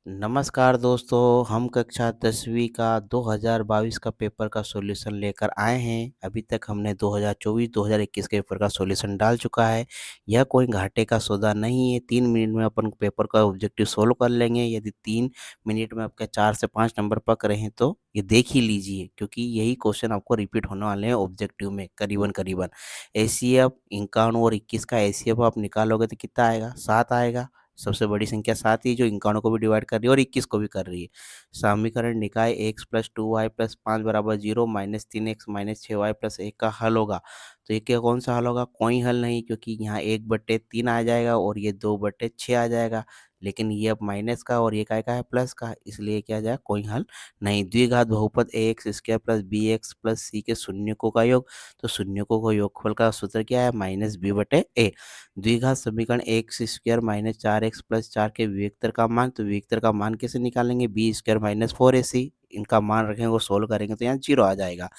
नमस्कार दोस्तों, हम कक्षा 10वीं का 2022 का पेपर का सॉल्यूशन लेकर आए हैं। अभी तक हमने 2024-2021 के पेपर का सॉल्यूशन डाल चुका है। यह कोई घाटे का सौदा नहीं है। 3 मिनट में अपन पेपर का ऑब्जेक्टिव सोल्व कर लेंगे। यदि 3 मिनट में आपके 4 से 5 नंबर पक रहे हैं तो ये देख ही लीजिए, क्योंकि यही क्वेश्चन आपको रिपीट होने वाले हैं ऑब्जेक्टिव में करीबन-करीबन। एचसीएफ 51 और 21 का एचसीएफ आप निकालोगे तो कितना आएगा? 7 आएगा। सबसे बड़ी संख्या 7 ही जो 51 को भी डिवाइड कर रही है और 21 को भी कर रही है। समीकरण निकाय x प्लस 2y प्लस 5 बराबर 0 minus 3x minus 6y plus 1 का हल होगा। तो ये क्या कौन सा हल होगा? कोई हल नहीं, क्योंकि यहाँ 1/3 आ जाएगा और ये 2/6 आ जाएगा। लेकिन ये अब माइनस का और ये काय का है? प्लस का, इसलिए क्या आ जाएगा? कोई हल नहीं। द्विघात बहुपद ax square plus bx plus c के शून्यकों का योग। तो शून्यकों का योगफल का सूत्र क्या है? Minus b/a। द्विघात समीकरण x square minus 4x plus 4 के विवेकतर का मान। तो विवेकतर का मान कैसे निकालेंगे? B square minus 4ac। इनका मान रखेंगे और सोल्व करेंगे तो यहाँ 0 आ जाएगा।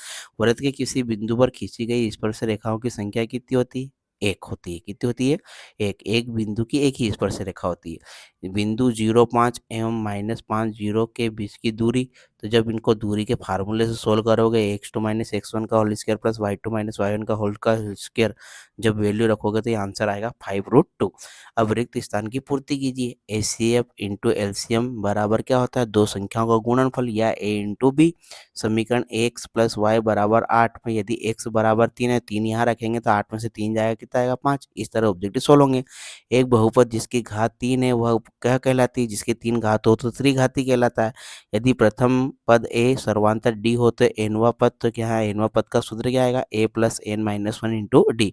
वृत्त के किसी बिंदु पर खींची गई स्पर्श रेखाओं की संख्या कितनी होती है? एक होती है। कितनी होती है? एक बिंदु की एक ही स्पर्श रेखा होती है। बिंदु 0,5 एवं -5 0 के बीच की दूरी। तो जब इनको दूरी के फार्मूले से सोल्व करोगे, x2 माइनस x1 का whole square plus y2 minus y1 का होल का स्क्वायर जब वैल्यू रखोगे तो ये आंसर आएगा 5√2। अब रिक्त स्थान की पूर्ति कीजिए। एचसीएफ इंटू एलसीएम बराबर क्या होता है? दो संख्याओं का गुणनफल या a इंटू बी। समीकरण x प्लस वाई बराबर 8 में यदि x बराबर 3 है, 3 यहाँ रखेंगे तो 8 में से 3 जाएगा, कितना आएगा? 5। इस तरह ऑब्जेक्टिव सोल्व होंगे। एक बहुपद जिसकी घात 3 है वह क्या कहलाती है? जिसकी 3 घात हो तो त्रिघाती कहलाता है। यदि प्रथम पद a सर्वांतर d हो तो nवा पद, तो क्या है? nवा पद का सूत्र क्या आएगा? a plus n minus 1 into D.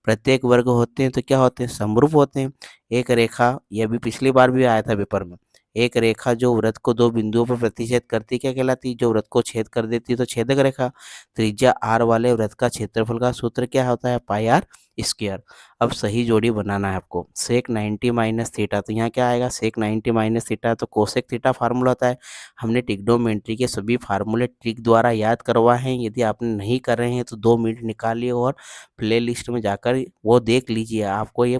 प्रत्येक वर्ग होते हैं तो क्या होते हैं? समरूप होते हैं। एक रेखा, यह भी पिछली बार भी आया था पेपर में। एक रेखा जो वृत्त को दो बिंदुओं पर प्रतिच्छेद करती क्या कहलाती है? जो वृत्त को छेद कर देती है तो छेदक रेखा। त्रिज्या r वाले वृत्त का क्षेत्रफल का सूत्र क्या होता है? पाई आर स्क्वायर। अब सही जोड़ी बनाना है आपको। सेक 90 माइनस थीटा, तो यहाँ क्या आएगा? सेक 90 माइनस थीटा, तो कोसेक थीटा फार्मूला होता है। हमने ट्रिग्नोमेट्री के सभी फार्मूले ट्रिक द्वारा याद करवाए हैं। यदि आपने नहीं कर रहे हैं तो 2 मिनट निकालिए और प्ले लिस्ट में जाकर वो देख लीजिए, आपको ये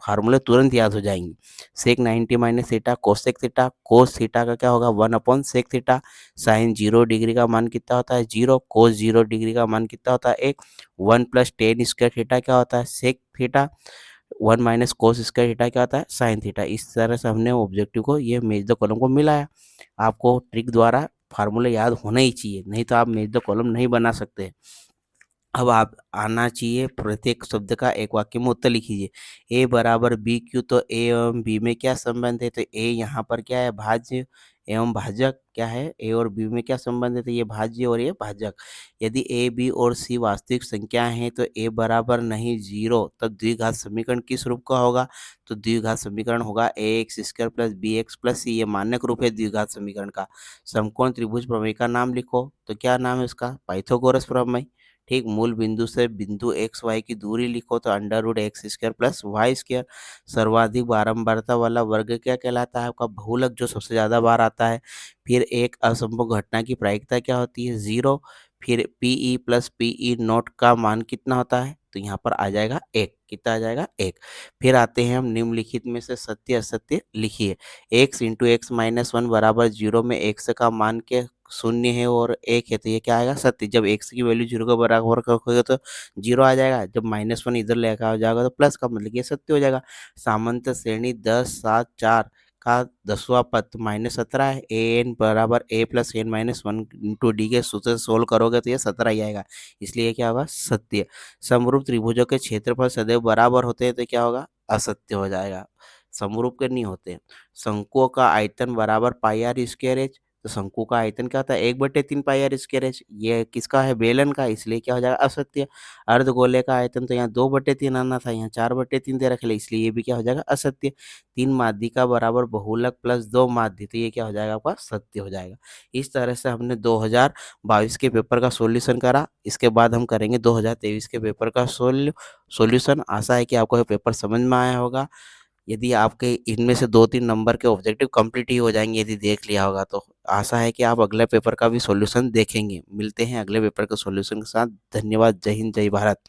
फार्मूले तुरंत याद हो जाएंगे। सेक 90 minus theta cosec theta. Cos theta का क्या होगा? 1/सेक थीटा। साइन 0 डिग्री का मान कितना होता है? 0। कोस 0 डिग्री का मान कितना होता है? 1। 1 प्लस टेन स्क्वायर थीटा क्या होता है? Sec theta. 1 minus cos square theta क्या होता है? Sine theta. इस तरह से हमने ऑब्जेक्टिव को, ये मेज द कॉलम को मिलाया। आपको ट्रिक द्वारा फार्मूले याद होना ही चाहिए, नहीं तो आप मेज द कॉलम नहीं बना सकते। अब आप आना चाहिए प्रत्येक शब्द का एक वाक्य में उत्तर लिखिए। ए बराबर बी क्यू, तो ए एवं बी में क्या संबंध है? तो ए यहाँ पर क्या है? भाज्य एवं भाजक क्या है? ए और बी में क्या संबंध है? तो ये भाज्य और ये भाजक। यदि ए बी और सी वास्तविक संख्या हैं तो ए बराबर नहीं 0, तब द्विघात समीकरण किस रूप का होगा? तो द्विघात समीकरण होगा a x square plus b x plus c. ये मानक रूप है द्विघात समीकरण का। समकोण त्रिभुज प्रमेय का नाम लिखो, तो क्या नाम है उसका? पाइथागोरस प्रमेय। ठीक। मूल बिंदु से बिंदु एक्स वाई की दूरी लिखो, तो under root x² plus y square. सर्वाधिक बारंबारता वाला वर्ग क्या कहलाता है? आपका बहुलक, जो सबसे ज़्यादा बार आता है। फिर एक असंभव घटना की प्रायिकता क्या होती है? 0। फिर पीई प्लस पीई नॉट का मान कितना होता है? तो यहाँ पर आ जाएगा 1। कितना आ जाएगा? 1। फिर आते हैं हम निम्नलिखित में से सत्य असत्य लिखिए। x इंटू एक्स माइनस 1 बराबर 0 में x का मान के शून्य है और 1 है, तो ये क्या आएगा? सत्य। जब x की वैल्यू 0 के बराबर रखोगे तो 0 आ जाएगा। जब -1 इधर लेकर आ जाएगा तो प्लस का, मतलब ये सत्य हो जाएगा। सामंत श्रेणी 10 7 4 का 10वां पद -17 है। ए एन बराबर a plus n minus 1 into d के सूत्र से सोल्व करोगे तो ये 17 ही आएगा, इसलिए क्या होगा? सत्य। समरूप त्रिभुजों के क्षेत्रफल सदैव बराबर होते हैं तो क्या होगा? असत्य हो जाएगा। समरूप के नहीं होते। शंकुओं का आयतन बराबर पाई आर स्क्वायर एच। तो शंकु का आयतन क्या होता है? 1/3 पाई आर स्क्वायर एच। ये किसका है? बेलन का, इसलिए क्या हो जाएगा? असत्य। अर्धगोले का आयतन तो यहाँ 2/3 आना था, यहाँ 4/3 दे रखे, इसलिए ये भी क्या हो जाएगा? असत्य। 3 माध्यिका बराबर बहुलक प्लस 2 माध्य, तो ये क्या हो जाएगा? आपका सत्य हो जाएगा। इस तरह से हमने 2022 के पेपर का सॉल्यूशन करा। इसके बाद हम करेंगे 2023 के पेपर का सॉल्यूशन। आशा है कि आपको ये पेपर समझ में आया होगा। यदि आपके इनमें से 2-3 नंबर के ऑब्जेक्टिव कंप्लीट ही हो जाएंगे यदि देख लिया होगा तो। आशा है कि आप अगले पेपर का भी सॉल्यूशन देखेंगे। मिलते हैं अगले पेपर के सॉल्यूशन के साथ। धन्यवाद। जय हिंद, जय भारत।